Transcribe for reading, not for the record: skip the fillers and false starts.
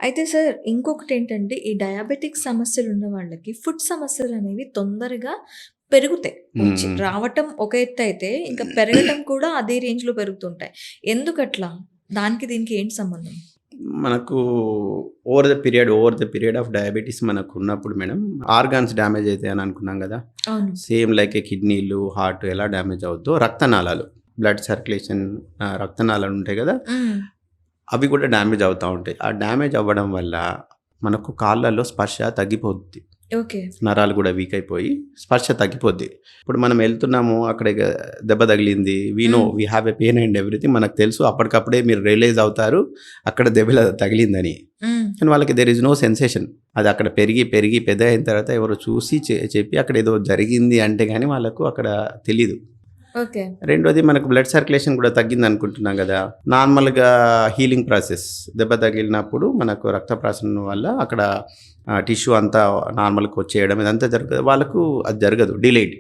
అయితే సార్ ఇంకొకటేంటంటే, ఈ డయాబెటిక్ సమస్యలున్న వాళ్ళకి ఫుడ్ సమస్యలనేవి తొందరగా పెరుగుతాయి. హ్మ్. రావటం ఒక ఎత్తయితే, ఇంకా పెరగటం కూడా అదే రేంజ్‌లో పెరుగుతుంటాయి. ఎందుకట్లా? దానికి దీనికి ఏంటి సంబంధం? మనకు over the period of diabetes మనకున్నప్పుడు మేడం ఆర్గాన్స్ డ్యామేజ్ అయితాయని అనుకున్నాం గదా! అవును. సేమ్ లైక్ కిడ్నీలు, హార్ట్ ఎలా డ్యామేజ్ అవుద్దో రక్తనాళాలు, బ్లడ్ సర్క్యులేషన్ రక్తనాళాలు ఉంటాయి గదా! హ్మ్. అవి కూడా డ్యామేజ్ అవుతా ఉంటాయి. ఆ డ్యామేజ్ అవ్వడం వల్ల మనకు కాళ్ళలో స్పర్శ తగ్గిపోద్ది. ఓకే. నరాలు గూడా వీక్ అయిపోయి స్పర్శ తగ్గిపోద్ది. ఇప్పుడు మనం ఎళ్తున్నాము అక్కడ దెబ్బ తగిలింది. Hmm. We have a pain and everything మనకు తెలుసు. అప్పటికప్పుడే మీరు రియలైజ్ అవుతారు అక్కడ దెబ్బ తగిలిందని. హ్మ్. కానీ వాళ్ళకి దేర్ ఈస్ నో సెన్సేషన్. అది అక్కడ పెరిగి పెద్దయిన తర్వాత ఎవరో చూసి చెప్పి అక్కడ ఏదో జరిగింది అంటే గాని వాళ్ళకు అక్కడ తెలీదు. ఓకే. రెండోది మనకు బ్లడ్ సర్క్యులేషన్ కూడా తగ్గిందనుకుంటున్నాం గదా! నార్మల్‌గా హీలింగ్ ప్రాసెస్ దెబ్బ తగిలినప్పుడు మనకు రక్త ప్రసరణ వల్ల అక్కడ టిష్యూ అంతా నార్మల్‌గా వచ్చేయడం ఇదంతా వాళ్ళకు అది జరగదు. డిలేడ్.